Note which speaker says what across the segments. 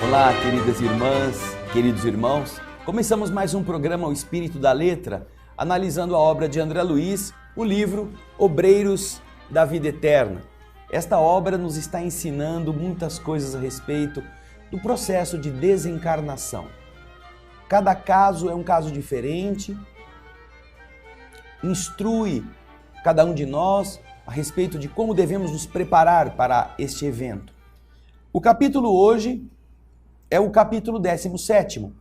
Speaker 1: Olá, queridas irmãs, queridos irmãos. Começamos mais um programa O Espírito da Letra, analisando a obra de André Luiz, o livro Obreiros da Vida Eterna. Esta obra nos está ensinando muitas coisas a respeito do processo de desencarnação. Cada caso é um caso diferente, instrui cada um de nós a respeito de como devemos nos preparar para este evento. O capítulo hoje é o capítulo 17º,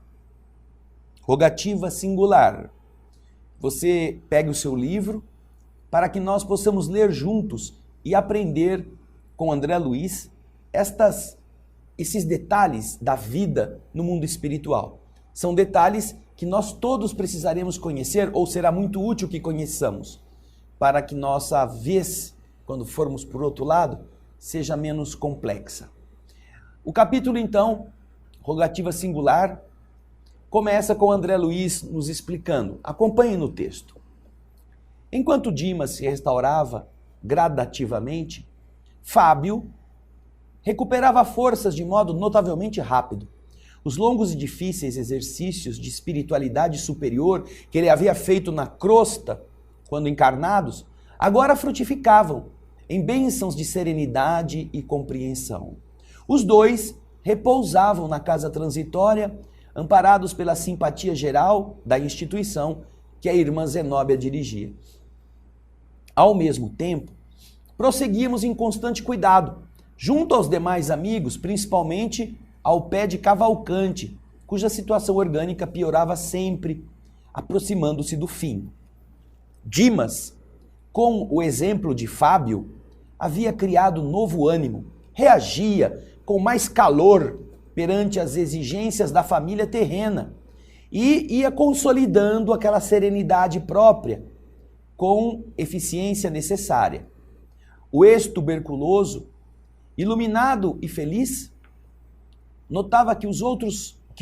Speaker 1: Rogativa Singular. Você pegue o seu livro para que nós possamos ler juntos e aprender com André Luiz esses detalhes da vida no mundo espiritual. São detalhes que nós todos precisaremos conhecer, ou será muito útil que conheçamos, para que nossa vez, quando formos por outro lado, seja menos complexa. O capítulo, então, Rogativa Singular, começa com André Luiz nos explicando. Acompanhe no texto. Enquanto Dimas se restaurava gradativamente, Fábio recuperava forças de modo notavelmente rápido. Os longos e difíceis exercícios de espiritualidade superior que ele havia feito na crosta, quando encarnados, agora frutificavam em bênçãos de serenidade e compreensão. Os dois repousavam na casa transitória, amparados pela simpatia geral da instituição que a irmã Zenóbia dirigia. Ao mesmo tempo, prosseguíamos em constante cuidado, junto aos demais amigos, principalmente ao pé de Cavalcante, cuja situação orgânica piorava sempre, aproximando-se do fim. Dimas, com o exemplo de Fábio, havia criado novo ânimo, reagia com mais calor perante as exigências da família terrena e ia consolidando aquela serenidade própria com eficiência necessária. O ex-tuberculoso, iluminado e feliz, notava que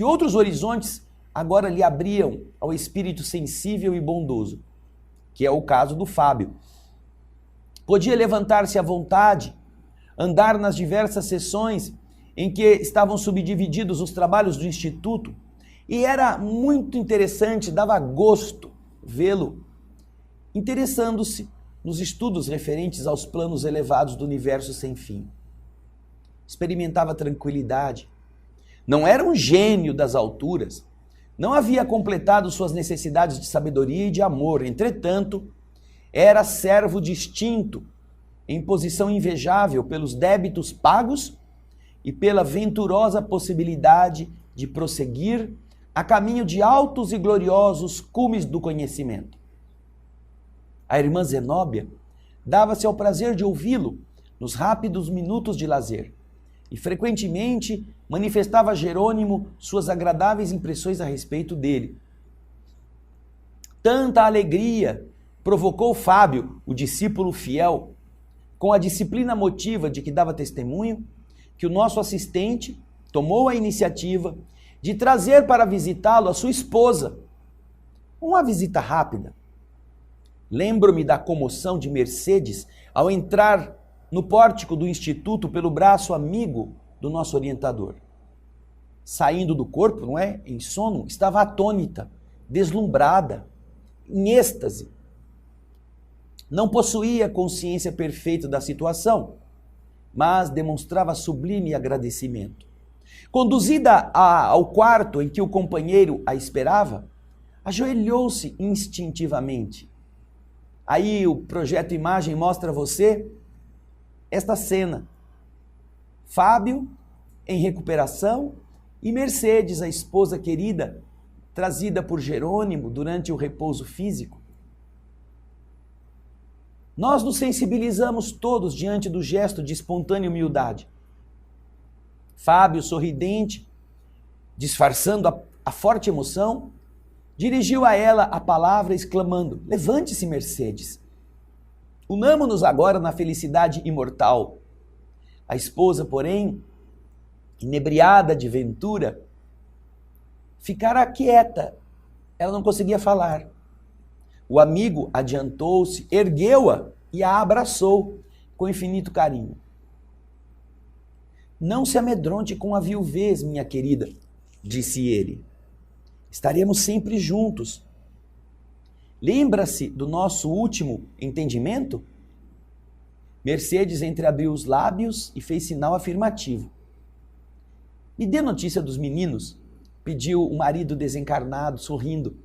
Speaker 1: outros horizontes agora lhe abriam ao espírito sensível e bondoso, que é o caso do Fábio. Podia levantar-se à vontade, andar nas diversas sessões em que estavam subdivididos os trabalhos do Instituto, e era muito interessante, dava gosto vê-lo interessando-se nos estudos referentes aos planos elevados do universo sem fim. Experimentava tranquilidade. Não era um gênio das alturas, não havia completado suas necessidades de sabedoria e de amor, entretanto, era servo distinto, em posição invejável pelos débitos pagos e pela venturosa possibilidade de prosseguir a caminho de altos e gloriosos cumes do conhecimento. A irmã Zenóbia dava-se ao prazer de ouvi-lo nos rápidos minutos de lazer e frequentemente manifestava a Jerônimo suas agradáveis impressões a respeito dele. Tanta alegria provocou Fábio, o discípulo fiel, com a disciplina motiva de que dava testemunho, que o nosso assistente tomou a iniciativa de trazer para visitá-lo a sua esposa. Uma visita rápida. Lembro-me da comoção de Mercedes ao entrar no pórtico do Instituto pelo braço amigo do nosso orientador. Saindo do corpo, não é? Em sono, estava atônita, deslumbrada, em êxtase. Não possuía consciência perfeita da situação, mas demonstrava sublime agradecimento. Conduzida ao quarto em que o companheiro a esperava, ajoelhou-se instintivamente. Aí o projeto imagem mostra a você esta cena. Fábio em recuperação e Mercedes, a esposa querida, trazida por Jerônimo durante o repouso físico. Nós nos sensibilizamos todos diante do gesto de espontânea humildade. Fábio, sorridente, disfarçando a forte emoção, dirigiu a ela a palavra exclamando: "Levante-se, Mercedes. Unamo-nos agora na felicidade imortal." A esposa, porém, inebriada de ventura, ficara quieta. Ela não conseguia falar. O amigo adiantou-se, ergueu-a e a abraçou com infinito carinho. Não se amedronte com a viuvez, minha querida, disse ele. Estaremos sempre juntos. Lembra-se do nosso último entendimento? Mercedes entreabriu os lábios e fez sinal afirmativo. Me dê notícia dos meninos, pediu o marido desencarnado, sorrindo.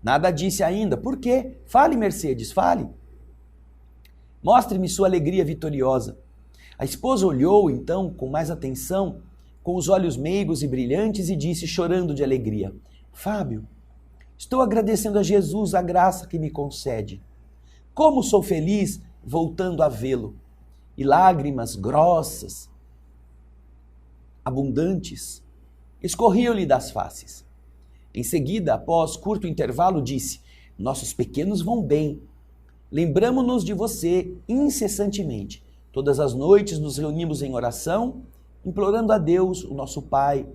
Speaker 1: Nada disse ainda. Por quê? Fale, Mercedes, fale. Mostre-me sua alegria vitoriosa. A esposa olhou, então, com mais atenção, com os olhos meigos e brilhantes, e disse, chorando de alegria, Fábio, estou agradecendo a Jesus a graça que me concede. Como sou feliz voltando a vê-lo. E lágrimas grossas, abundantes, escorriam-lhe das faces. Em seguida, após curto intervalo, disse, nossos pequenos vão bem. Lembramo-nos de você incessantemente. Todas as noites nos reunimos em oração, implorando a Deus, o nosso Pai,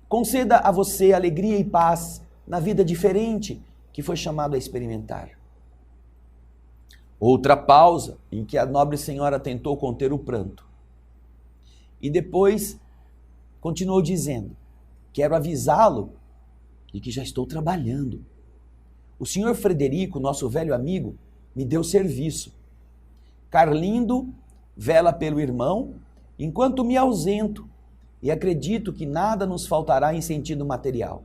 Speaker 1: conceda a você alegria e paz na vida diferente que foi chamado a experimentar. Outra pausa em que a nobre senhora tentou conter o pranto. E depois continuou dizendo, quero avisá-lo de que já estou trabalhando. O senhor Frederico, nosso velho amigo, me deu serviço. Carlindo vela pelo irmão, enquanto me ausento, e acredito que nada nos faltará em sentido material.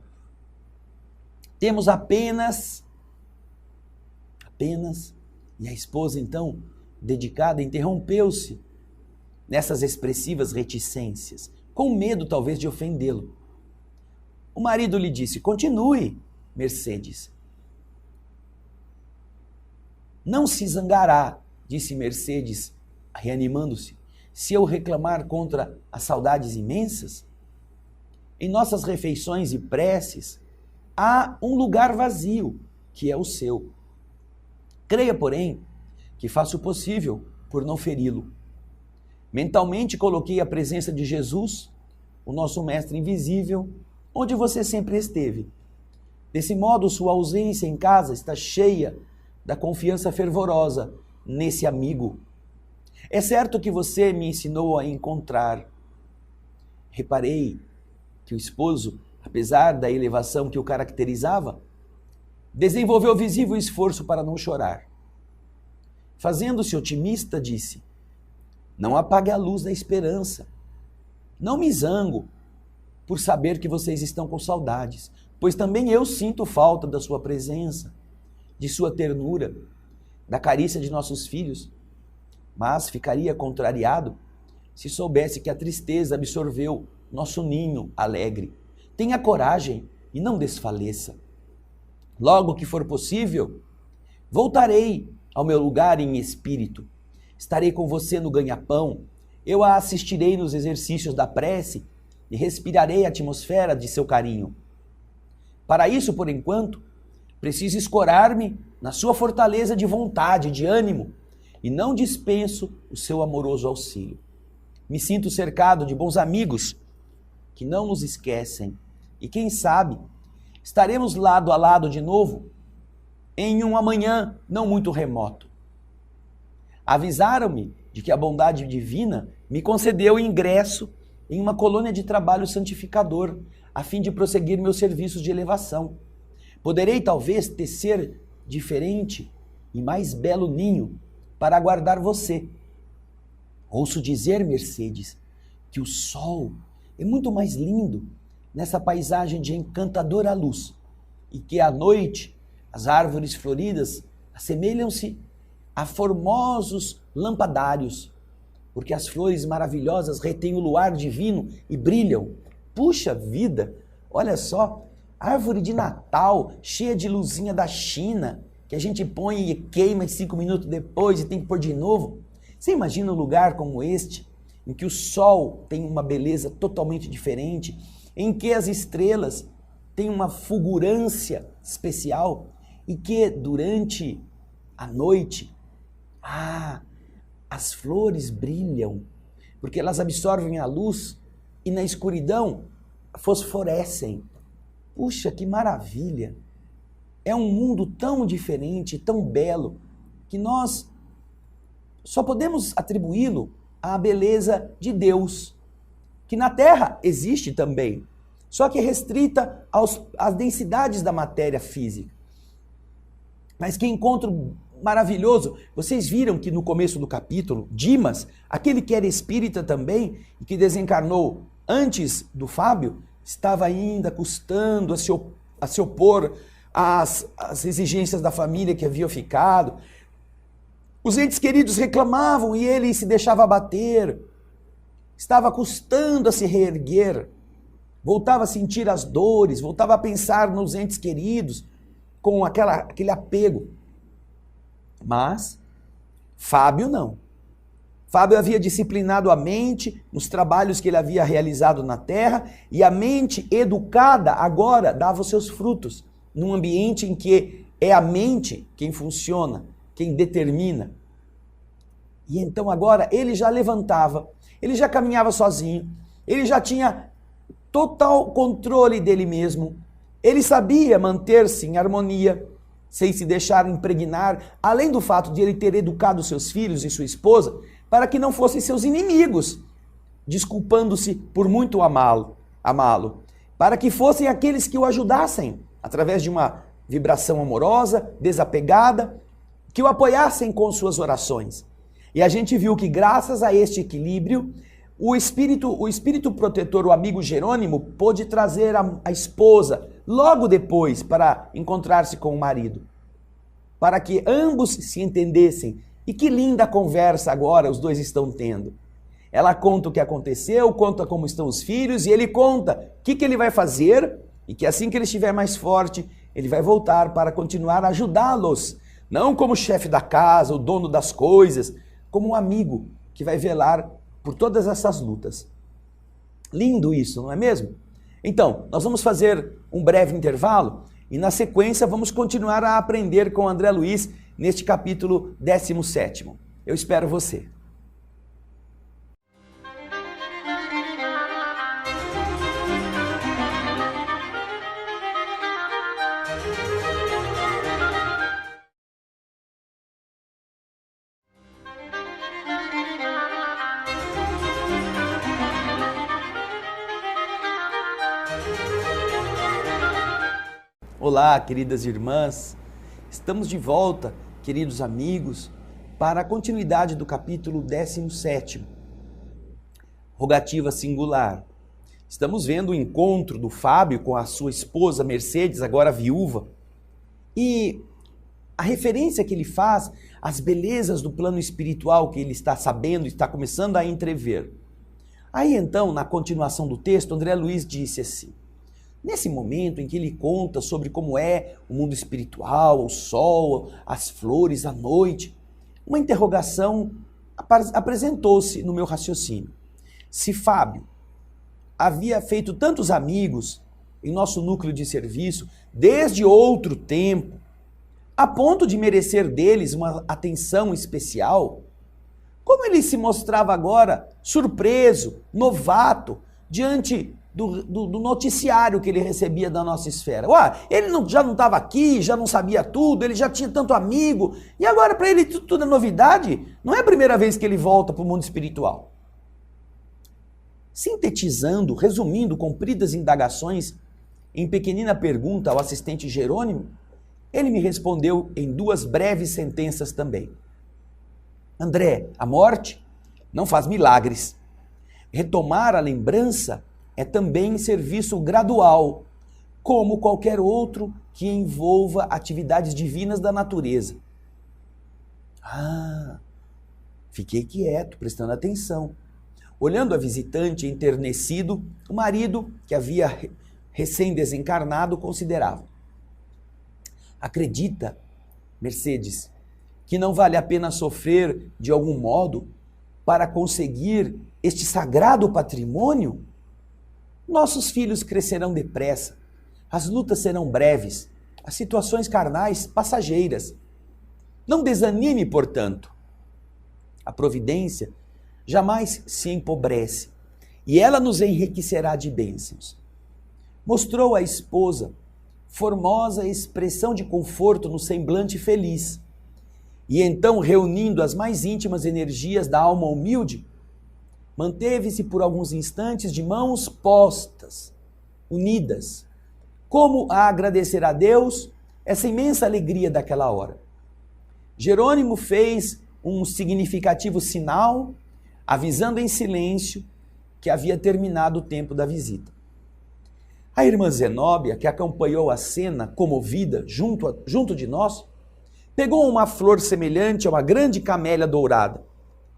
Speaker 1: Temos apenas, e a esposa então, dedicada, interrompeu-se nessas expressivas reticências, com medo talvez de ofendê-lo. O marido lhe disse, continue, Mercedes. Não se zangará, disse Mercedes, reanimando-se, se eu reclamar contra as saudades imensas? Em nossas refeições e preces, há um lugar vazio, que é o seu. Creia, porém, que faço o possível por não feri-lo. Mentalmente coloquei a presença de Jesus, o nosso mestre invisível, onde você sempre esteve. Desse modo, sua ausência em casa está cheia da confiança fervorosa nesse amigo. É certo que você me ensinou a encontrar. Reparei que o esposo, apesar da elevação que o caracterizava, desenvolveu visível esforço para não chorar. Fazendo-se otimista, disse, não apague a luz da esperança. Não me zango por saber que vocês estão com saudades, pois também eu sinto falta da sua presença, de sua ternura, da carícia de nossos filhos, mas ficaria contrariado se soubesse que a tristeza absorveu nosso ninho alegre. Tenha coragem e não desfaleça. Logo que for possível, voltarei ao meu lugar em espírito. Estarei com você no ganha-pão, eu a assistirei nos exercícios da prece e respirarei a atmosfera de seu carinho. Para isso, por enquanto, preciso escorar-me na sua fortaleza de vontade, de ânimo, e não dispenso o seu amoroso auxílio. Me sinto cercado de bons amigos que não nos esquecem e, quem sabe, estaremos lado a lado de novo em um amanhã não muito remoto. Avisaram-me de que a bondade divina me concedeu ingresso em uma colônia de trabalho santificador, a fim de prosseguir meus serviços de elevação. Poderei talvez tecer diferente e mais belo ninho para aguardar você. Ouço dizer, Mercedes, que o sol é muito mais lindo nessa paisagem de encantadora luz e que à noite as árvores floridas assemelham-se a formosos lampadários, porque as flores maravilhosas retêm o luar divino e brilham. Puxa vida, olha só, árvore de Natal cheia de luzinha da China, que a gente põe e queima 5 minutos depois e tem que pôr de novo. Você imagina um lugar como este, em que o sol tem uma beleza totalmente diferente, em que as estrelas têm uma fulgurância especial e que durante a noite, as flores brilham, porque elas absorvem a luz e na escuridão fosforescem. Puxa, que maravilha! É um mundo tão diferente, tão belo, que nós só podemos atribuí-lo a beleza de Deus, que na terra existe também, só que é restrita às densidades da matéria física. Mas que encontro maravilhoso! Vocês viram que no começo do capítulo, Dimas, aquele que era espírita também e que desencarnou antes do Fábio, estava ainda custando a se opor às exigências da família que haviam ficado. Os entes queridos reclamavam e ele se deixava abater. Estava custando a se reerguer. Voltava a sentir as dores, voltava a pensar nos entes queridos com aquele apego. Mas Fábio não. Fábio havia disciplinado a mente nos trabalhos que ele havia realizado na terra, e a mente educada agora dava os seus frutos, num ambiente em que é a mente quem funciona, quem determina. E então agora ele já levantava, ele já caminhava sozinho, ele já tinha total controle dele mesmo, ele sabia manter-se em harmonia, sem se deixar impregnar, além do fato de ele ter educado seus filhos e sua esposa, para que não fossem seus inimigos, desculpando-se por muito amá-lo, para que fossem aqueles que o ajudassem, através de uma vibração amorosa, desapegada, que o apoiassem com suas orações. E a gente viu que graças a este equilíbrio, o espírito protetor, o amigo Jerônimo, pôde trazer a esposa logo depois para encontrar-se com o marido, para que ambos se entendessem. E que linda conversa agora os dois estão tendo. Ela conta o que aconteceu, conta como estão os filhos, e ele conta o que ele vai fazer, e que assim que ele estiver mais forte, ele vai voltar para continuar a ajudá-los, não como chefe da casa, o dono das coisas, como um amigo que vai velar por todas essas lutas. Lindo isso, não é mesmo? Então, nós vamos fazer um breve intervalo e na sequência vamos continuar a aprender com André Luiz neste capítulo 17º. Eu espero você. Olá, queridas irmãs, estamos de volta, queridos amigos, para a continuidade do capítulo 17º, Rogativa Singular. Estamos vendo o encontro do Fábio com a sua esposa Mercedes, agora viúva, e a referência que ele faz às belezas do plano espiritual que ele está sabendo, está começando a entrever. Aí então, na continuação do texto, André Luiz disse assim: nesse momento em que ele conta sobre como é o mundo espiritual, o sol, as flores, a noite, uma interrogação apresentou-se no meu raciocínio. Se Fábio havia feito tantos amigos em nosso núcleo de serviço desde outro tempo, a ponto de merecer deles uma atenção especial, como ele se mostrava agora surpreso, novato, diante do noticiário que ele recebia da nossa esfera. Ele já não estava aqui, já não sabia tudo, ele já tinha tanto amigo, e agora para ele tudo é novidade? Não é a primeira vez que ele volta para o mundo espiritual. Sintetizando, resumindo compridas indagações em pequenina pergunta ao assistente Jerônimo, ele me respondeu em duas breves sentenças também. André, a morte não faz milagres. Retomar a lembrança é também serviço gradual, como qualquer outro que envolva atividades divinas da natureza. Fiquei quieto, prestando atenção, olhando a visitante enternecido, o marido, que havia recém-desencarnado, considerava. Acredita, Mercedes, que não vale a pena sofrer de algum modo para conseguir este sagrado patrimônio? Nossos filhos crescerão depressa, as lutas serão breves, as situações carnais passageiras. Não desanime, portanto. A providência jamais se empobrece e ela nos enriquecerá de bênçãos. Mostrou à esposa formosa expressão de conforto no semblante feliz. E então, reunindo as mais íntimas energias da alma humilde, manteve-se por alguns instantes de mãos postas, unidas, como a agradecer a Deus essa imensa alegria daquela hora. Jerônimo fez um significativo sinal, avisando em silêncio que havia terminado o tempo da visita. A irmã Zenóbia, que acompanhou a cena comovida junto de nós, pegou uma flor semelhante a uma grande camélia dourada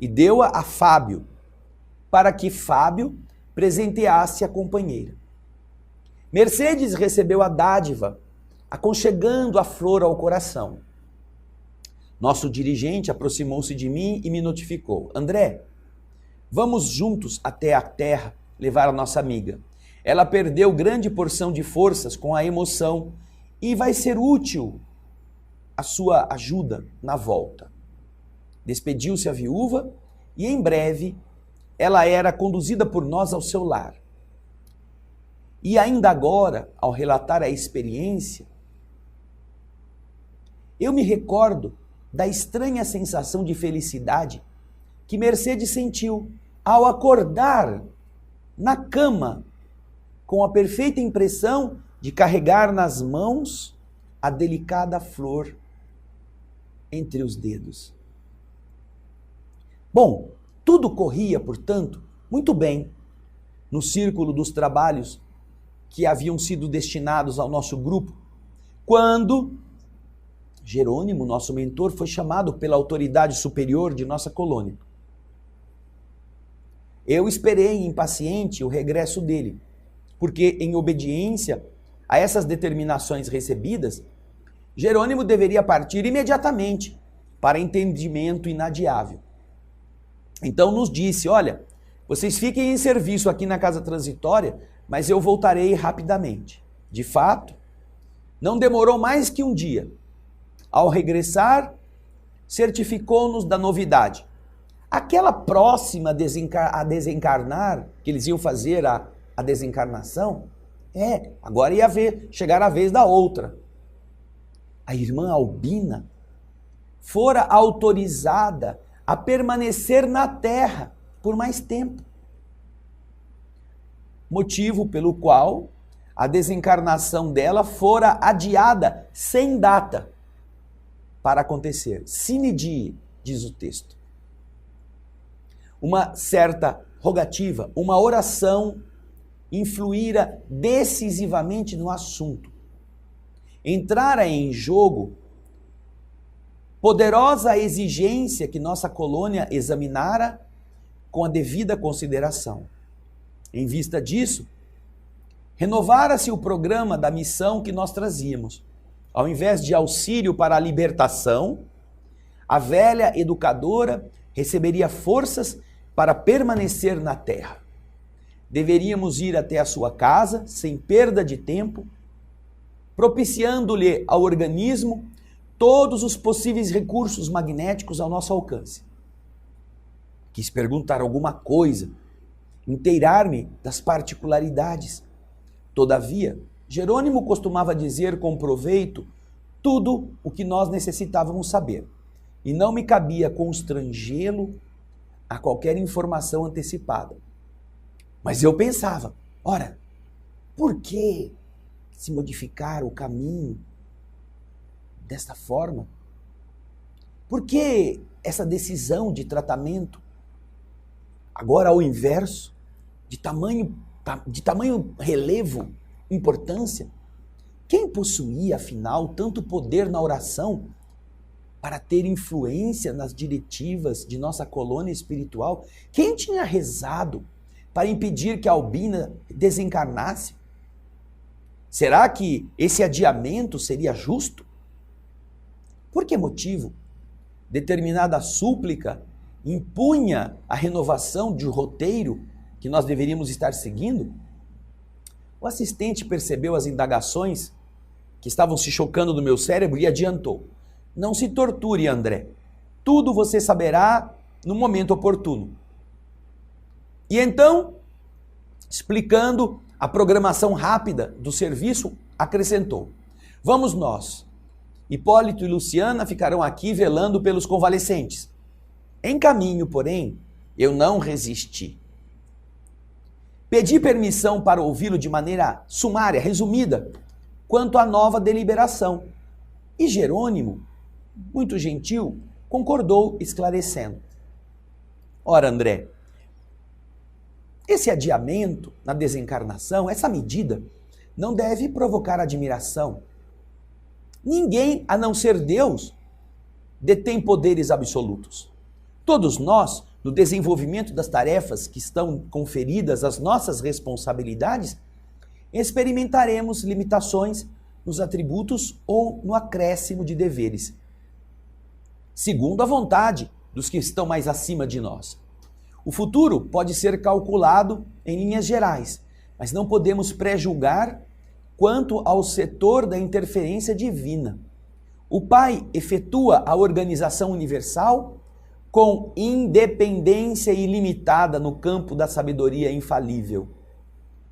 Speaker 1: e deu-a a Fábio, para que Fábio presenteasse a companheira. Mercedes recebeu a dádiva, aconchegando a flor ao coração. Nosso dirigente aproximou-se de mim e me notificou: André, vamos juntos até a terra levar a nossa amiga. Ela perdeu grande porção de forças com a emoção e vai ser útil a sua ajuda na volta. Despediu-se a viúva e em breve ela era conduzida por nós ao seu lar. E ainda agora, ao relatar a experiência, eu me recordo da estranha sensação de felicidade que Mercedes sentiu ao acordar na cama com a perfeita impressão de carregar nas mãos a delicada flor entre os dedos. Bom, tudo corria, portanto, muito bem no círculo dos trabalhos que haviam sido destinados ao nosso grupo, quando Jerônimo, nosso mentor, foi chamado pela autoridade superior de nossa colônia. Eu esperei impaciente o regresso dele, porque, em obediência a essas determinações recebidas, Jerônimo deveria partir imediatamente para entendimento inadiável. Então nos disse: olha, vocês fiquem em serviço aqui na casa transitória, mas eu voltarei rapidamente. De fato, não demorou mais que um dia. Ao regressar, certificou-nos da novidade. Aquela próxima a desencarnar, que eles iam fazer a desencarnação, agora ia chegar a vez da outra. A irmã Albina fora autorizada a permanecer na Terra por mais tempo. Motivo pelo qual a desencarnação dela fora adiada sem data para acontecer. Sine die, diz o texto. Uma certa rogativa, uma oração influíra decisivamente no assunto. Entrara em jogo poderosa exigência que nossa colônia examinara com a devida consideração. Em vista disso, renovara-se o programa da missão que nós trazíamos. Ao invés de auxílio para a libertação, a velha educadora receberia forças para permanecer na terra. Deveríamos ir até a sua casa, sem perda de tempo, propiciando-lhe ao organismo todos os possíveis recursos magnéticos ao nosso alcance. Quis perguntar alguma coisa, inteirar-me das particularidades. Todavia, Jerônimo costumava dizer com proveito tudo o que nós necessitávamos saber, e não me cabia constrangê-lo a qualquer informação antecipada. Mas eu pensava, ora, por que se modificar o caminho desta forma? Por que essa decisão de tratamento? Agora ao inverso, de tamanho relevo, importância? Quem possuía, afinal, tanto poder na oração para ter influência nas diretivas de nossa colônia espiritual? Quem tinha rezado para impedir que a Albina desencarnasse? Será que esse adiamento seria justo? Por que motivo determinada súplica impunha a renovação de roteiro que nós deveríamos estar seguindo? O assistente percebeu as indagações que estavam se chocando no meu cérebro e adiantou: não se torture, André. Tudo você saberá no momento oportuno. E então, explicando a programação rápida do serviço, acrescentou: vamos nós. Hipólito e Luciana ficarão aqui velando pelos convalescentes. Em caminho, porém, eu não resisti. Pedi permissão para ouvi-lo de maneira sumária, resumida, quanto à nova deliberação. E Jerônimo, muito gentil, concordou, esclarecendo. Ora, André, esse adiamento na desencarnação, essa medida, não deve provocar admiração. Ninguém, a não ser Deus, detém poderes absolutos. Todos nós, no desenvolvimento das tarefas que estão conferidas às nossas responsabilidades, experimentaremos limitações nos atributos ou no acréscimo de deveres, segundo a vontade dos que estão mais acima de nós. O futuro pode ser calculado em linhas gerais, mas não podemos pré-julgar quanto ao setor da interferência divina. O Pai efetua a organização universal com independência ilimitada no campo da sabedoria infalível.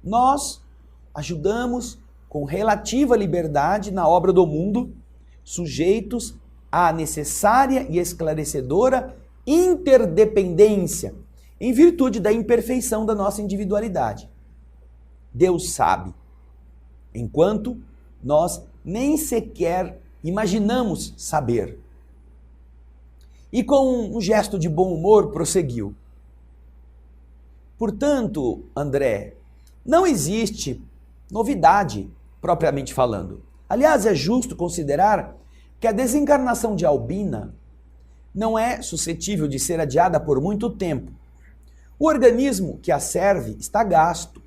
Speaker 1: Nós ajudamos com relativa liberdade na obra do mundo, sujeitos à necessária e esclarecedora interdependência, em virtude da imperfeição da nossa individualidade. Deus sabe, enquanto nós nem sequer imaginamos saber. E com um gesto de bom humor prosseguiu. Portanto, André, não existe novidade propriamente falando. Aliás, é justo considerar que a desencarnação de Albina não é suscetível de ser adiada por muito tempo. O organismo que a serve está gasto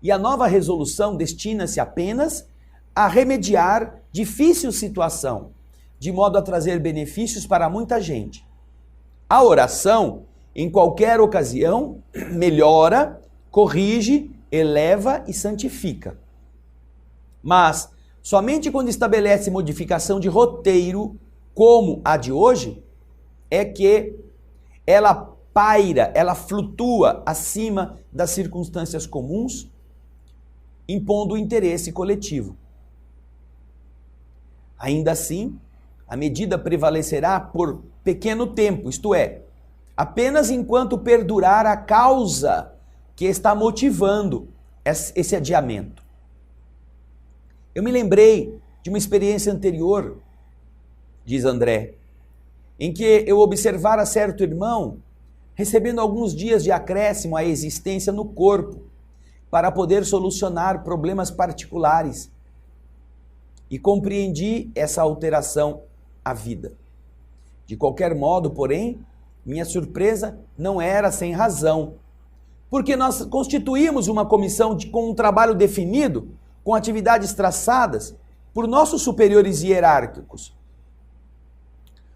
Speaker 1: e a nova resolução destina-se apenas a remediar difícil situação, de modo a trazer benefícios para muita gente. A oração, em qualquer ocasião, melhora, corrige, eleva e santifica. Mas, somente quando estabelece modificação de roteiro, como a de hoje, é que ela paira, ela flutua acima das circunstâncias comuns, impondo o interesse coletivo. Ainda assim, a medida prevalecerá por pequeno tempo, isto é, apenas enquanto perdurar a causa que está motivando esse adiamento. Eu me lembrei de uma experiência anterior, diz André, em que eu observara certo irmão recebendo alguns dias de acréscimo à existência no corpo para poder solucionar problemas particulares. E compreendi essa alteração à vida. De qualquer modo, porém, minha surpresa não era sem razão, porque nós constituímos uma comissão com um trabalho definido, com atividades traçadas por nossos superiores hierárquicos.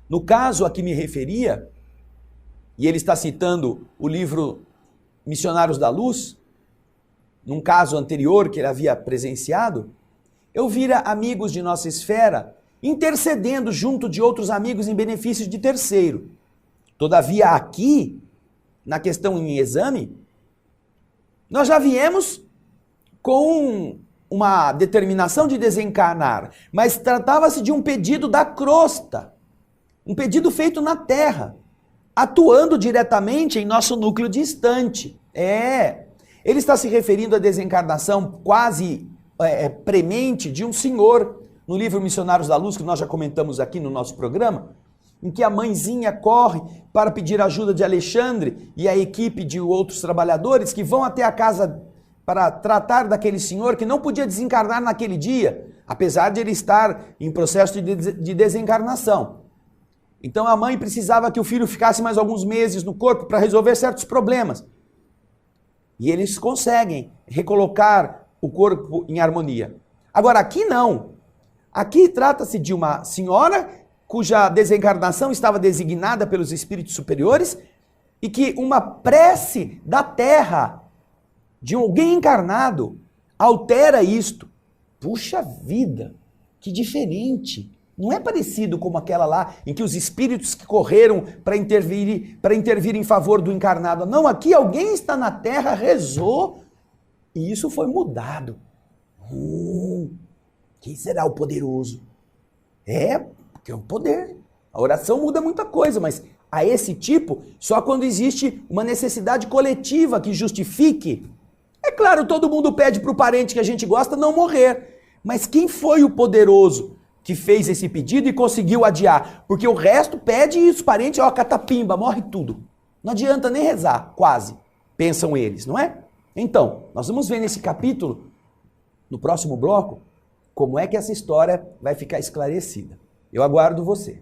Speaker 1: No caso a que me referia, e ele está citando o livro Missionários da Luz, num caso anterior que ele havia presenciado, eu vira amigos de nossa esfera intercedendo junto de outros amigos em benefício de terceiro. Todavia aqui, na questão em exame, nós já viemos com uma determinação de desencarnar, mas tratava-se de um pedido da crosta, um pedido feito na Terra, atuando diretamente em nosso núcleo distante. Ele está se referindo à desencarnação quase premente de um senhor, no livro Missionários da Luz, que nós já comentamos aqui no nosso programa, em que a mãezinha corre para pedir ajuda de Alexandre e a equipe de outros trabalhadores que vão até a casa para tratar daquele senhor que não podia desencarnar naquele dia, apesar de ele estar em processo de desencarnação. Então a mãe precisava que o filho ficasse mais alguns meses no corpo para resolver certos problemas. E eles conseguem recolocar o corpo em harmonia. Agora aqui não. Aqui trata-se de uma senhora cuja desencarnação estava designada pelos espíritos superiores e que uma prece da Terra de alguém encarnado altera isto. Puxa vida, que diferente. Não é parecido como aquela lá em que os espíritos que correram para intervir em favor do encarnado. Não, aqui alguém está na Terra, rezou e isso foi mudado. Quem será o poderoso? Porque é o poder. A oração muda muita coisa, mas a esse tipo, só quando existe uma necessidade coletiva que justifique claro, todo mundo pede para o parente que a gente gosta não morrer. Mas quem foi o poderoso que fez esse pedido e conseguiu adiar? Porque o resto pede e os parentes, ó, catapimba, morre tudo. Não adianta nem rezar, quase, pensam eles, não é? Então, nós vamos ver nesse capítulo, no próximo bloco, como é que essa história vai ficar esclarecida. Eu aguardo você.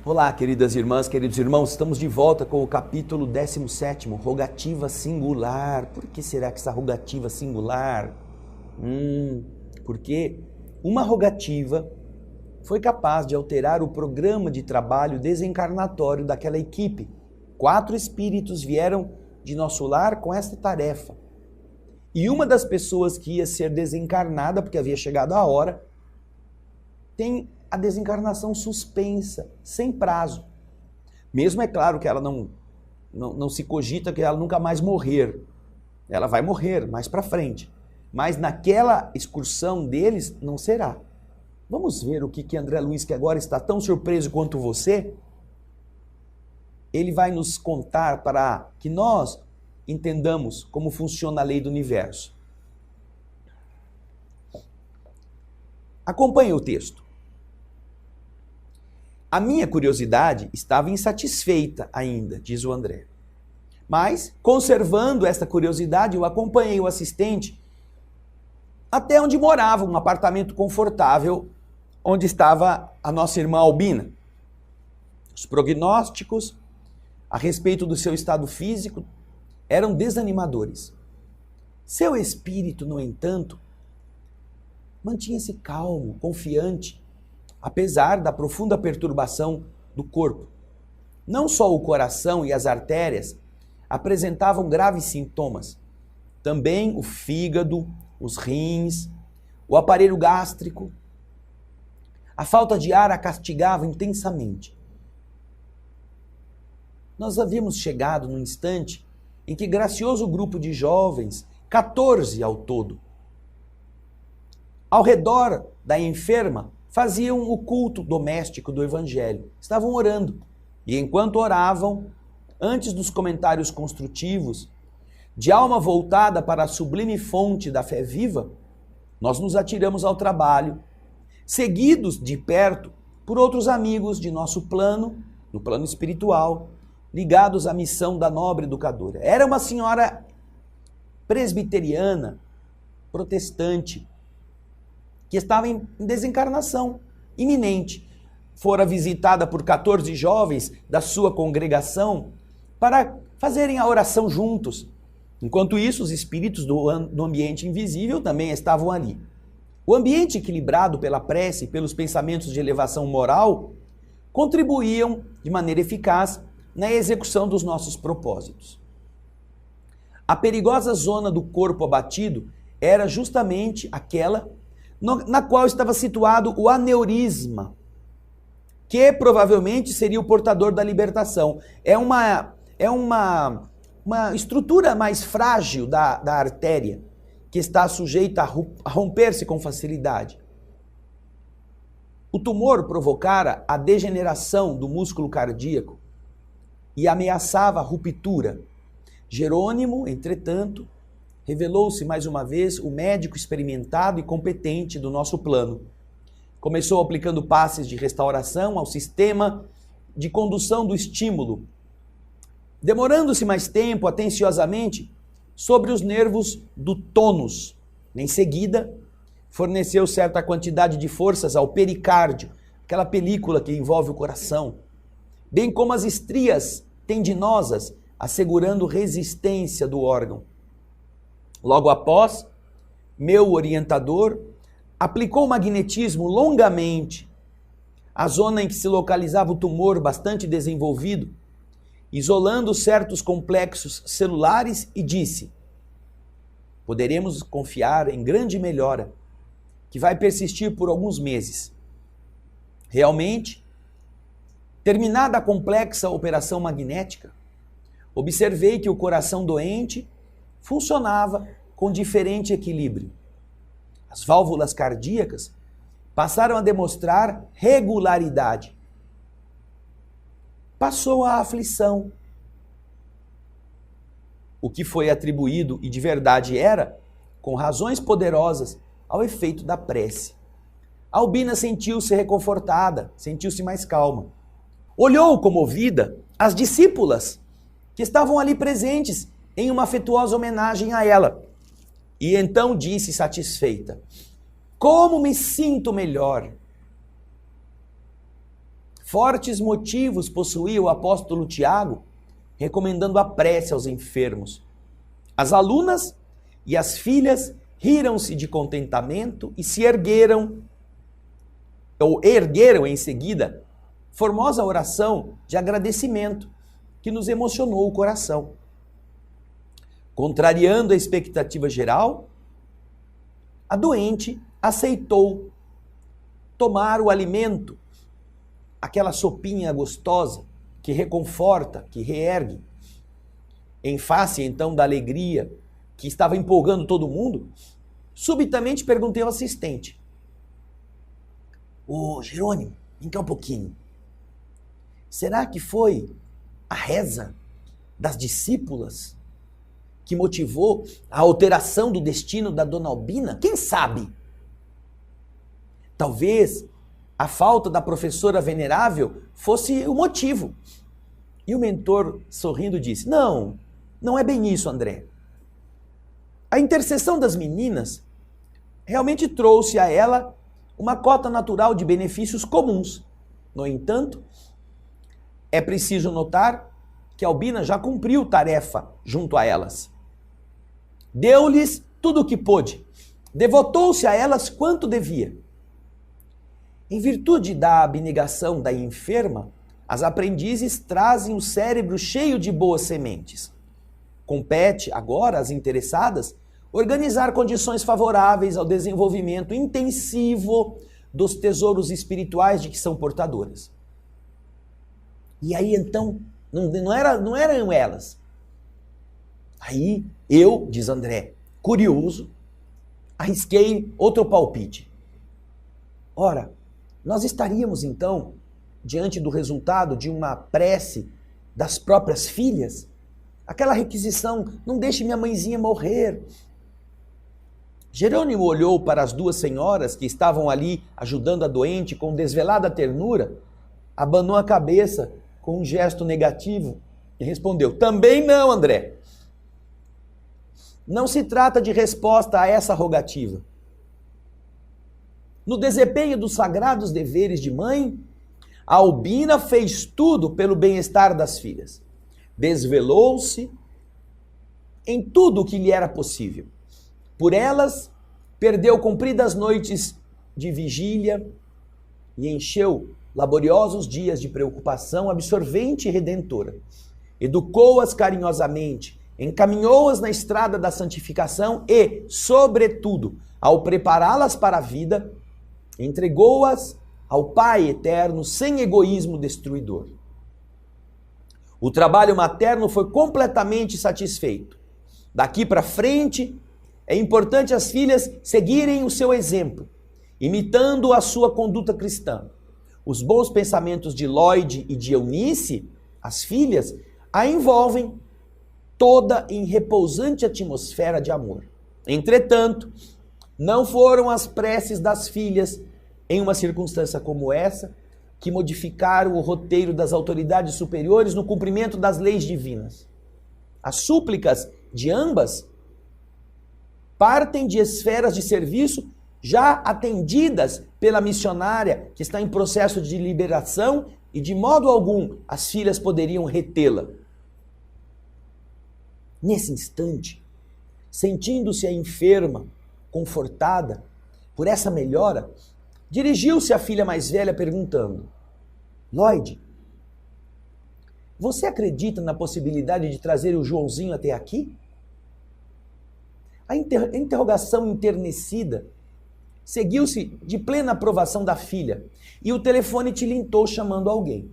Speaker 1: Olá, queridas irmãs, queridos irmãos, estamos de volta com o capítulo 17º, rogativa singular. Por que será que essa rogativa singular? Porque uma rogativa foi capaz de alterar o programa de trabalho desencarnatório daquela equipe. 4 espíritos vieram de nosso lar com esta tarefa. E uma das pessoas que ia ser desencarnada, porque havia chegado a hora, tem a desencarnação suspensa, sem prazo. Mesmo é claro que ela não se cogita que ela nunca mais morrer. Ela vai morrer mais para frente. Mas naquela excursão deles não será. Vamos ver o que André Luiz, que agora está tão surpreso quanto você, ele vai nos contar para que nós entendamos como funciona a lei do universo. Acompanhe o texto. A minha curiosidade estava insatisfeita ainda, diz o André. Mas, conservando esta curiosidade, eu acompanhei o assistente até onde morava, um apartamento confortável, onde estava a nossa irmã Albina. Os prognósticos a respeito do seu estado físico eram desanimadores. Seu espírito, no entanto, mantinha-se calmo, confiante, apesar da profunda perturbação do corpo. Não só o coração e as artérias apresentavam graves sintomas, também o fígado, os rins, o aparelho gástrico. A falta de ar a castigava intensamente. Nós havíamos chegado no instante em que gracioso grupo de jovens, 14 ao todo, ao redor da enferma, faziam o culto doméstico do Evangelho. Estavam orando. E enquanto oravam, antes dos comentários construtivos, de alma voltada para a sublime fonte da fé viva, nós nos atiramos ao trabalho, seguidos de perto por outros amigos de nosso plano, no plano espiritual, ligados à missão da nobre educadora. Era uma senhora presbiteriana, protestante, que estava em desencarnação iminente. Fora visitada por 14 jovens da sua congregação para fazerem a oração juntos. Enquanto isso, os espíritos do ambiente invisível também estavam ali. O ambiente equilibrado pela prece e pelos pensamentos de elevação moral contribuíam de maneira eficaz na execução dos nossos propósitos. A perigosa zona do corpo abatido era justamente aquela na qual estava situado o aneurisma, que provavelmente seria o portador da libertação. É uma estrutura mais frágil da artéria, que está sujeita a romper-se com facilidade. O tumor provocara a degeneração do músculo cardíaco e ameaçava a ruptura. Jerônimo, entretanto, revelou-se mais uma vez o médico experimentado e competente do nosso plano. Começou aplicando passes de restauração ao sistema de condução do estímulo, demorando-se mais tempo, atenciosamente, sobre os nervos do tônus. Em seguida, forneceu certa quantidade de forças ao pericárdio, aquela película que envolve o coração, bem como as estrias tendinosas, assegurando resistência do órgão. Logo após, meu orientador aplicou magnetismo longamente à zona em que se localizava o tumor bastante desenvolvido, isolando certos complexos celulares e disse: poderemos confiar em grande melhora, que vai persistir por alguns meses. Realmente, terminada a complexa operação magnética, observei que o coração doente funcionava com diferente equilíbrio. As válvulas cardíacas passaram a demonstrar regularidade. Passou a aflição. O que foi atribuído, e de verdade era, com razões poderosas, ao efeito da prece. Albina sentiu-se reconfortada, sentiu-se mais calma. Olhou comovida as discípulas que estavam ali presentes em uma afetuosa homenagem a ela. E então disse satisfeita: como me sinto melhor. Fortes motivos possuía o apóstolo Tiago, recomendando a prece aos enfermos. As alunas e as filhas riram-se de contentamento e se ergueram em seguida formosa oração de agradecimento que nos emocionou o coração. Contrariando a expectativa geral, a doente aceitou tomar o alimento, aquela sopinha gostosa que reconforta, que reergue. Em face, então, da alegria que estava empolgando todo mundo, subitamente perguntei ao assistente: ô Jerônimo, vem cá um pouquinho. Será que foi a reza das discípulas que motivou a alteração do destino da dona Albina? Quem sabe? Talvez a falta da professora venerável fosse o motivo. E o mentor, sorrindo, disse: não é bem isso, André. A intercessão das meninas realmente trouxe a ela uma cota natural de benefícios comuns. No entanto, é preciso notar que Albina já cumpriu tarefa junto a elas. Deu-lhes tudo o que pôde, devotou-se a elas quanto devia. Em virtude da abnegação da enferma, as aprendizes trazem o cérebro cheio de boas sementes. Compete agora às interessadas organizar condições favoráveis ao desenvolvimento intensivo dos tesouros espirituais de que são portadoras. E aí então, não eram elas. Aí eu, diz André, curioso, arrisquei outro palpite. Ora, nós estaríamos então diante do resultado de uma prece das próprias filhas? Aquela requisição: não deixe minha mãezinha morrer. Jerônimo olhou para as duas senhoras que estavam ali ajudando a doente com desvelada ternura, abanou a cabeça com um gesto negativo e respondeu: também não, André. Não se trata de resposta a essa rogativa. No desempenho dos sagrados deveres de mãe, a Albina fez tudo pelo bem-estar das filhas. Desvelou-se em tudo o que lhe era possível. Por elas, perdeu compridas noites de vigília e encheu laboriosos dias de preocupação absorvente e redentora. Educou-as carinhosamente, encaminhou-as na estrada da santificação e, sobretudo, ao prepará-las para a vida, entregou-as ao Pai eterno sem egoísmo destruidor. O trabalho materno foi completamente satisfeito. Daqui para frente, é importante as filhas seguirem o seu exemplo, imitando a sua conduta cristã. Os bons pensamentos de Lloyd e de Eunice, as filhas, a envolvem toda em repousante atmosfera de amor. Entretanto, não foram as preces das filhas, em uma circunstância como essa, que modificaram o roteiro das autoridades superiores no cumprimento das leis divinas. As súplicas de ambas partem de esferas de serviço já atendidas pela missionária, que está em processo de liberação, e de modo algum as filhas poderiam retê-la. Nesse instante, sentindo-se a enferma, confortada por essa melhora, dirigiu-se à filha mais velha perguntando: Lloyd, você acredita na possibilidade de trazer o Joãozinho até aqui? A interrogação enternecida Seguiu-se de plena aprovação da filha e o telefone tilintou chamando alguém.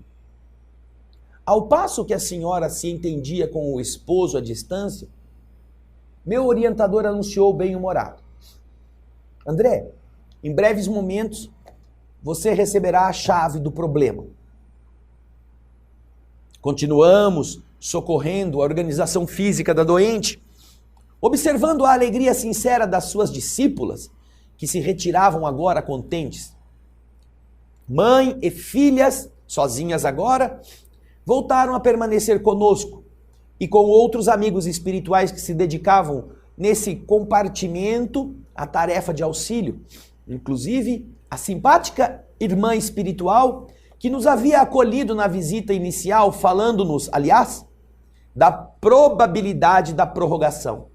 Speaker 1: Ao passo que a senhora se entendia com o esposo à distância, meu orientador anunciou bem-humorado: André, em breves momentos você receberá a chave do problema. Continuamos socorrendo a organização física da doente, observando a alegria sincera das suas discípulas, que se retiravam agora contentes. Mãe e filhas, sozinhas agora, voltaram a permanecer conosco e com outros amigos espirituais que se dedicavam nesse compartimento à tarefa de auxílio, inclusive a simpática irmã espiritual que nos havia acolhido na visita inicial, falando-nos, aliás, da probabilidade da prorrogação.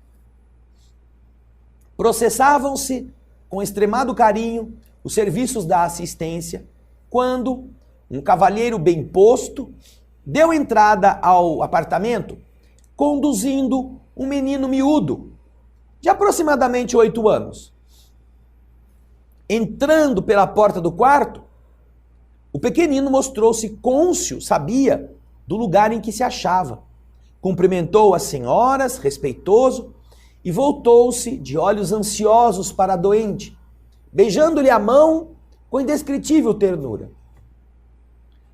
Speaker 1: Processavam-se com extremado carinho os serviços da assistência, quando um cavalheiro bem posto deu entrada ao apartamento, conduzindo um menino miúdo, de aproximadamente 8 anos. Entrando pela porta do quarto, o pequenino mostrou-se cônscio, sabia, do lugar em que se achava. Cumprimentou as senhoras, respeitoso, e voltou-se de olhos ansiosos para a doente, beijando-lhe a mão com indescritível ternura.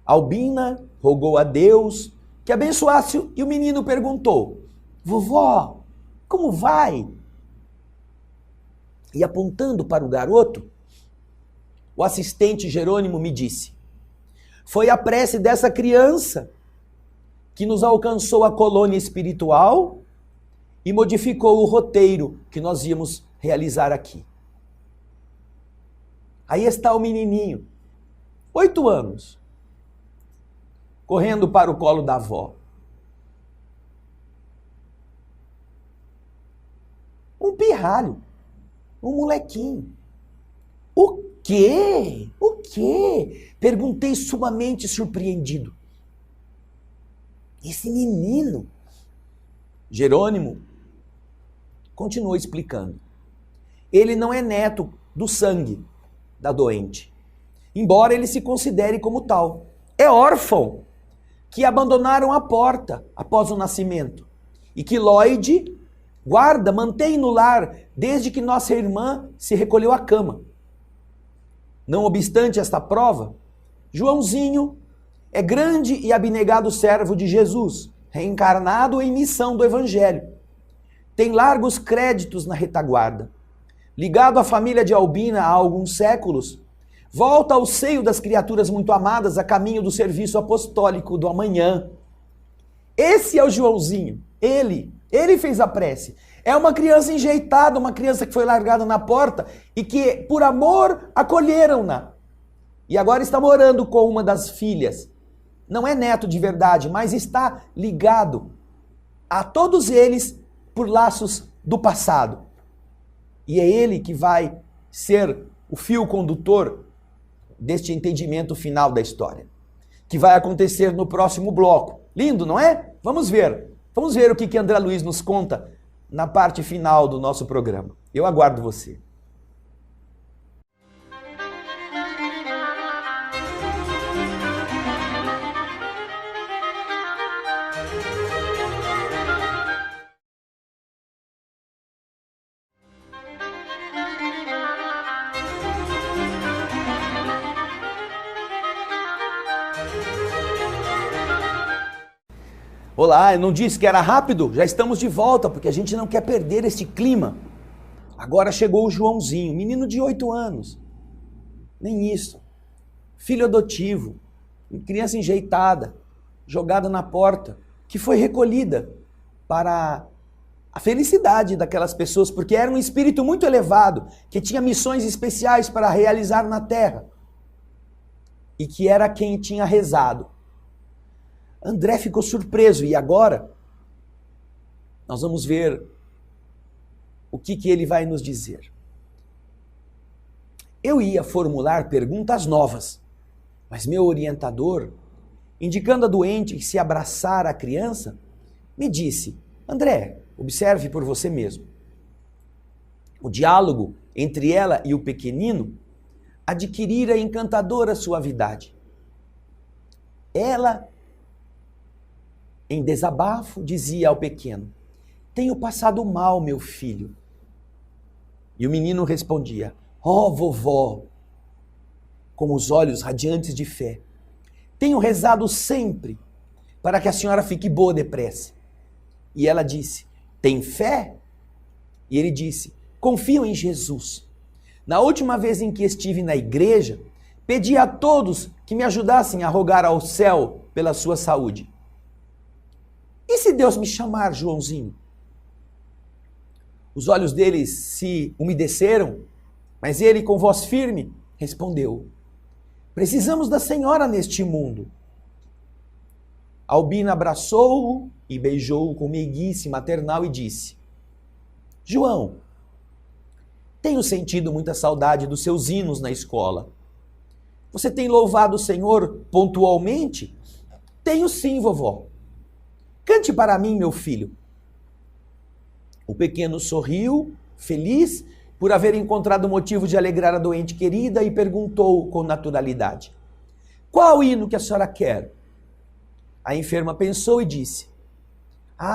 Speaker 1: Albina rogou a Deus que abençoasse e o menino perguntou: vovó, como vai? E apontando para o garoto, o assistente Jerônimo me disse: foi a prece dessa criança que nos alcançou a colônia espiritual e modificou o roteiro que nós íamos realizar aqui. Aí está o menininho, 8 anos, correndo para o colo da avó. Um pirralho, um molequinho. O quê? O quê? Perguntei sumamente surpreendido. Esse menino? Jerônimo continuou explicando. Ele não é neto do sangue da doente, embora ele se considere como tal. É órfão, que abandonaram a porta após o nascimento e que Lloyd guarda, mantém no lar desde que nossa irmã se recolheu à cama. Não obstante esta prova, Joãozinho é grande e abnegado servo de Jesus, reencarnado em missão do Evangelho. Tem largos créditos na retaguarda. Ligado à família de Albina há alguns séculos, volta ao seio das criaturas muito amadas a caminho do serviço apostólico do amanhã. Esse é o Joãozinho. Ele fez a prece. É uma criança enjeitada, uma criança que foi largada na porta e que, por amor, acolheram-na. E agora está morando com uma das filhas. Não é neto de verdade, mas está ligado a todos eles por laços do passado. E é ele que vai ser o fio condutor deste entendimento final da história, que vai acontecer no próximo bloco. Lindo, não é? Vamos ver. Vamos ver o que André Luiz nos conta na parte final do nosso programa. Eu aguardo você. Olá, eu não disse que era rápido? Já estamos de volta, porque a gente não quer perder este clima. Agora chegou o Joãozinho, menino de 8 anos. Nem isso. Filho adotivo, criança enjeitada, jogada na porta, que foi recolhida para a felicidade daquelas pessoas, porque era um espírito muito elevado, que tinha missões especiais para realizar na terra. E que era quem tinha rezado. André ficou surpreso e agora nós vamos ver o que ele vai nos dizer. Eu ia formular perguntas novas, mas meu orientador, indicando a doente que se abraçara a criança, me disse: André, observe por você mesmo. O diálogo entre ela e o pequenino adquirira encantadora suavidade. Ela, em desabafo, dizia ao pequeno: tenho passado mal, meu filho. E o menino respondia: ó, vovó, com os olhos radiantes de fé, tenho rezado sempre para que a senhora fique boa depressa. E ela disse: tem fé? E ele disse: confio em Jesus. Na última vez em que estive na igreja, pedi a todos que me ajudassem a rogar ao céu pela sua saúde. E se Deus me chamar, Joãozinho? Os olhos deles se umedeceram, mas ele, com voz firme, respondeu: precisamos da senhora neste mundo. Albina abraçou-o e beijou-o com meiguice maternal e disse: João, tenho sentido muita saudade dos seus hinos na escola. Você tem louvado o Senhor pontualmente? Tenho sim, vovó. Cante para mim, meu filho. O pequeno sorriu, feliz por haver encontrado motivo de alegrar a doente querida, e perguntou com naturalidade: qual hino que a senhora quer? A enferma pensou e disse: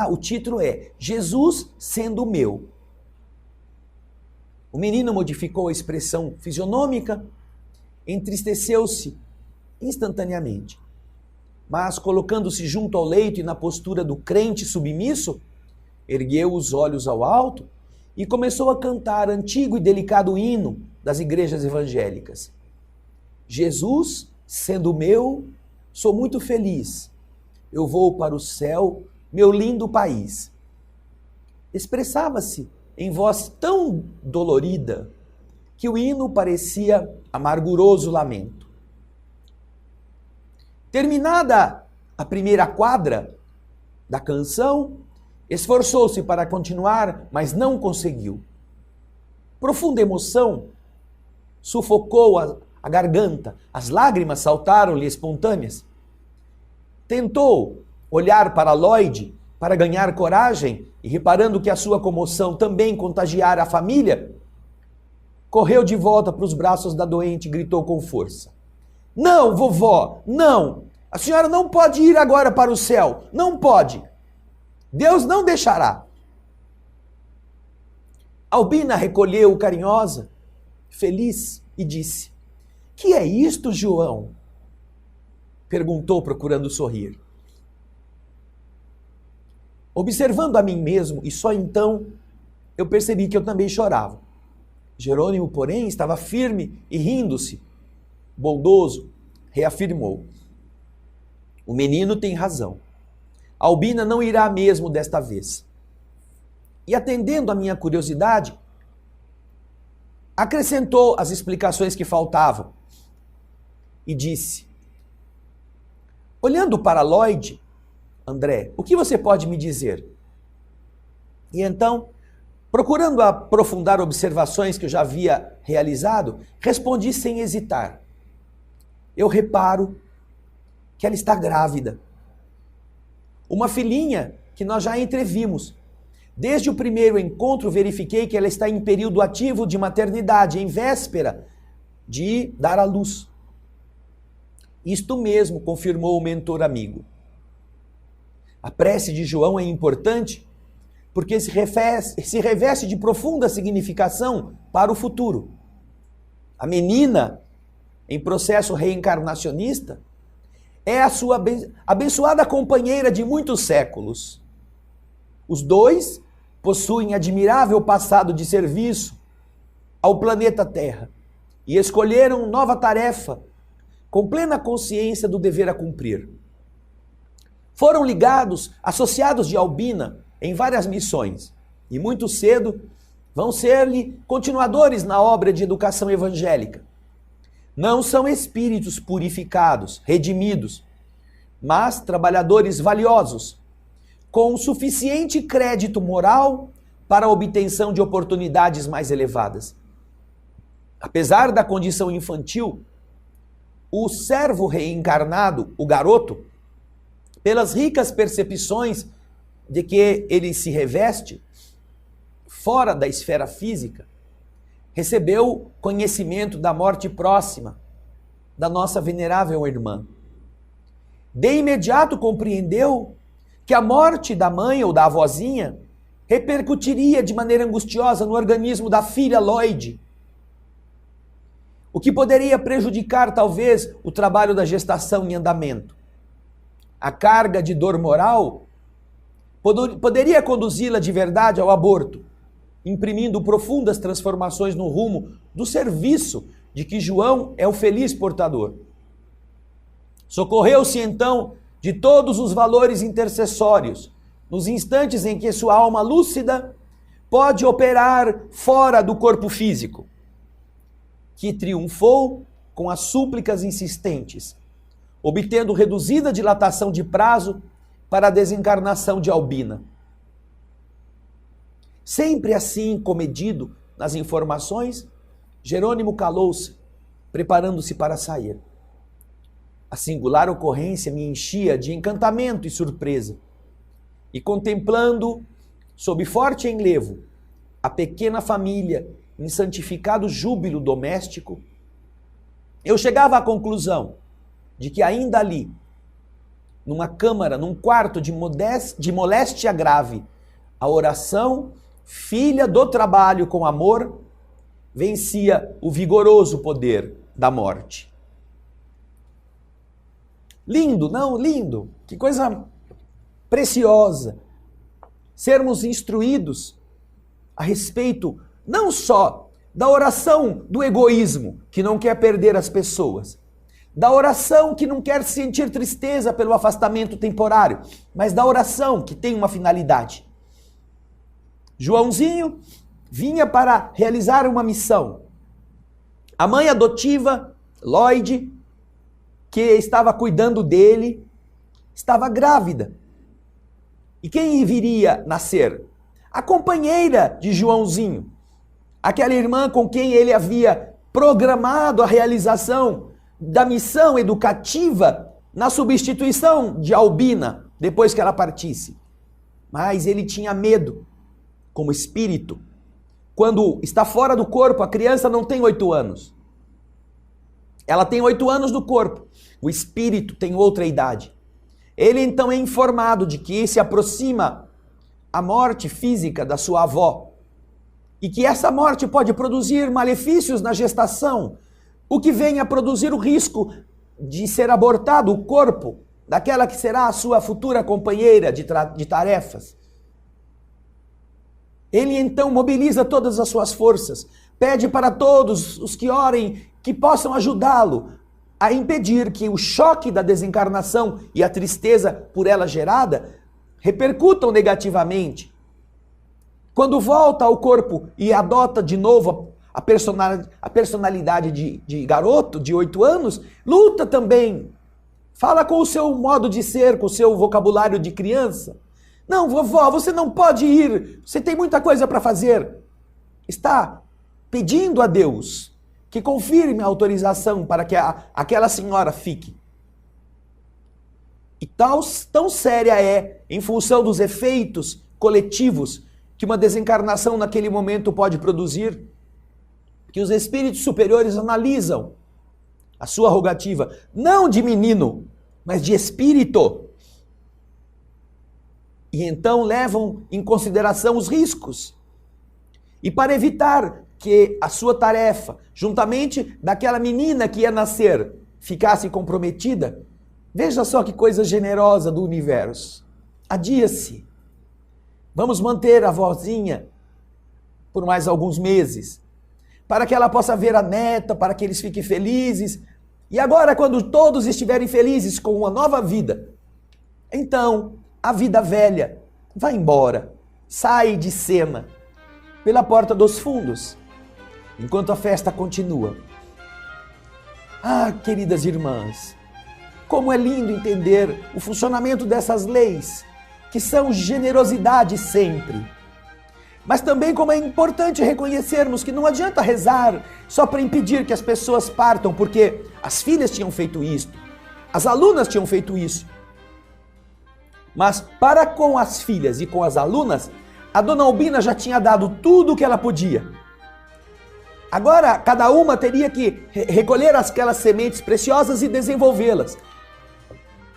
Speaker 1: o título é Jesus sendo meu. O menino modificou a expressão fisionômica, entristeceu-se instantaneamente, mas, colocando-se junto ao leito e na postura do crente submisso, ergueu os olhos ao alto e começou a cantar antigo e delicado hino das igrejas evangélicas. Jesus sendo meu, sou muito feliz. Eu vou para o céu, meu lindo país. Expressava-se em voz tão dolorida que o hino parecia amarguroso lamento. Terminada a primeira quadra da canção, esforçou-se para continuar, mas não conseguiu. Profunda emoção sufocou a garganta, as lágrimas saltaram-lhe espontâneas. Tentou olhar para Lloyd para ganhar coragem e, reparando que a sua comoção também contagiara a família, correu de volta para os braços da doente e gritou com força: não, vovó, não! A senhora não pode ir agora para o céu, não pode! Deus não deixará! Albina recolheu carinhosa, feliz, e disse: que é isto, João? Perguntou, procurando sorrir. Observando a mim mesmo, e só então eu percebi que eu também chorava. Jerônimo, porém, estava firme e rindo-se. Bondoso, reafirmou: o menino tem razão. Albina não irá mesmo desta vez. E, atendendo à minha curiosidade, acrescentou as explicações que faltavam e disse: olhando para Lloyd, André, o que você pode me dizer? E então, procurando aprofundar observações que eu já havia realizado, respondi sem hesitar: eu reparo que ela está grávida. Uma filhinha que nós já entrevimos. Desde o primeiro encontro verifiquei que ela está em período ativo de maternidade, em véspera de dar à luz. Isto mesmo, confirmou o mentor amigo. A prece de João é importante porque se reveste de profunda significação para o futuro. A menina, em processo reencarnacionista, é a sua abençoada companheira de muitos séculos. Os dois possuem admirável passado de serviço ao planeta Terra e escolheram nova tarefa com plena consciência do dever a cumprir. Foram ligados, associados de Albina em várias missões e muito cedo vão ser-lhe continuadores na obra de educação evangélica. Não são espíritos purificados, redimidos, mas trabalhadores valiosos, com suficiente crédito moral para a obtenção de oportunidades mais elevadas. Apesar da condição infantil, o servo reencarnado, o garoto, pelas ricas percepções de que ele se reveste fora da esfera física, recebeu conhecimento da morte próxima da nossa venerável irmã. De imediato compreendeu que a morte da mãe ou da avózinha repercutiria de maneira angustiosa no organismo da filha Lloyd, o que poderia prejudicar talvez o trabalho da gestação em andamento. A carga de dor moral poderia conduzi-la de verdade ao aborto, imprimindo profundas transformações no rumo do serviço de que João é o feliz portador. Socorreu-se então de todos os valores intercessórios, nos instantes em que sua alma lúcida pode operar fora do corpo físico, que triunfou com as súplicas insistentes, obtendo reduzida dilatação de prazo para a desencarnação de Albina. Sempre assim comedido nas informações, Jerônimo calou-se, preparando-se para sair. A singular ocorrência me enchia de encantamento e surpresa, e contemplando, sob forte enlevo, a pequena família em santificado júbilo doméstico, eu chegava à conclusão de que ainda ali, numa câmara, num quarto de moléstia grave, a oração, filha do trabalho com amor, vencia o vigoroso poder da morte. Lindo, não? Lindo. Que coisa preciosa. Sermos instruídos a respeito não só da oração do egoísmo, que não quer perder as pessoas, da oração que não quer sentir tristeza pelo afastamento temporário, mas da oração que tem uma finalidade. Joãozinho vinha para realizar uma missão. A mãe adotiva, Lloyd, que estava cuidando dele, estava grávida. E quem viria nascer? A companheira de Joãozinho, aquela irmã com quem ele havia programado a realização da missão educativa na substituição de Albina, depois que ela partisse. Mas ele tinha medo, como espírito. Quando está fora do corpo, a criança não tem 8 anos. Ela tem 8 anos no corpo. O espírito tem outra idade. Ele então é informado de que se aproxima a morte física da sua avó e que essa morte pode produzir malefícios na gestação, o que vem a produzir o risco de ser abortado o corpo daquela que será a sua futura companheira de tarefas. Ele então mobiliza todas as suas forças, pede para todos os que orem que possam ajudá-lo a impedir que o choque da desencarnação e a tristeza por ela gerada repercutam negativamente. Quando volta ao corpo e adota de novo a personalidade de garoto de 8 anos, luta também. Fala com o seu modo de ser, com o seu vocabulário de criança. Não, vovó, você não pode ir, você tem muita coisa para fazer. Está pedindo a Deus que confirme a autorização para que aquela senhora fique. E tão séria é, em função dos efeitos coletivos que uma desencarnação naquele momento pode produzir, que os espíritos superiores analisam a sua rogativa, não de menino, mas de espírito. E então levam em consideração os riscos. E para evitar que a sua tarefa, juntamente daquela menina que ia nascer, ficasse comprometida, veja só que coisa generosa do universo. Adia-se. Vamos manter a vozinha por mais alguns meses, para que ela possa ver a neta, para que eles fiquem felizes. E agora, quando todos estiverem felizes com uma nova vida, então a vida velha vai embora, sai de cena pela porta dos fundos, enquanto a festa continua. Ah, queridas irmãs, como é lindo entender o funcionamento dessas leis, que são generosidade sempre. Mas também como é importante reconhecermos que não adianta rezar só para impedir que as pessoas partam, porque as filhas tinham feito isso, as alunas tinham feito isso. Mas para com as filhas e com as alunas, a dona Albina já tinha dado tudo o que ela podia. Agora, cada uma teria que recolher aquelas sementes preciosas e desenvolvê-las.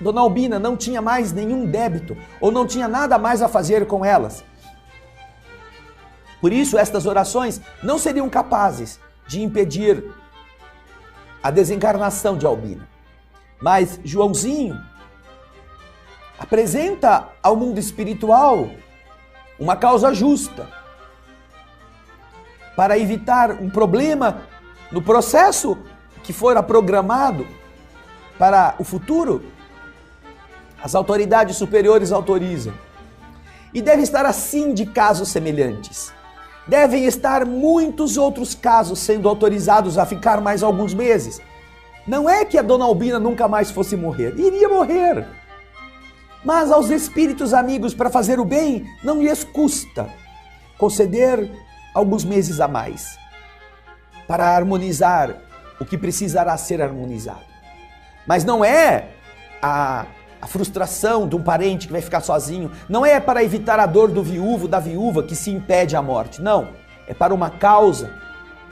Speaker 1: Dona Albina não tinha mais nenhum débito, ou não tinha nada mais a fazer com elas. Por isso, estas orações não seriam capazes de impedir a desencarnação de Albina. Mas Joãozinho apresenta ao mundo espiritual uma causa justa para evitar um problema no processo que fora programado para o futuro. As autoridades superiores autorizam. E deve estar assim de casos semelhantes. Devem estar muitos outros casos sendo autorizados a ficar mais alguns meses. Não é que a Dona Albina nunca mais fosse morrer. Iria morrer. Mas aos espíritos amigos, para fazer o bem, não lhes custa conceder alguns meses a mais para harmonizar o que precisará ser harmonizado. Mas não é a frustração de um parente que vai ficar sozinho, não é para evitar a dor do viúvo, da viúva que se impede a morte, não. É para uma causa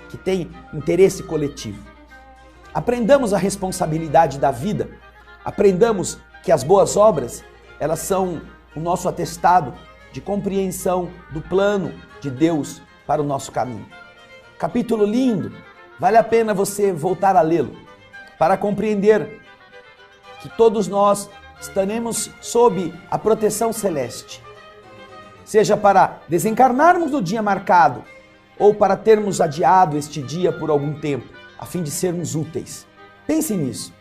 Speaker 1: que tem interesse coletivo. Aprendamos a responsabilidade da vida, aprendamos que as boas obras, elas são o nosso atestado de compreensão do plano de Deus para o nosso caminho. Capítulo lindo, vale a pena você voltar a lê-lo, para compreender que todos nós estaremos sob a proteção celeste, seja para desencarnarmos no dia marcado ou para termos adiado este dia por algum tempo, a fim de sermos úteis. Pense nisso.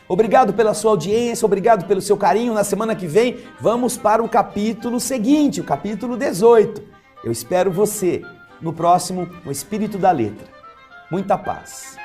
Speaker 1: Obrigado pela sua audiência, obrigado pelo seu carinho. Na semana que vem vamos para o capítulo seguinte, o capítulo 18. Eu espero você no próximo, o Espírito da Letra. Muita paz.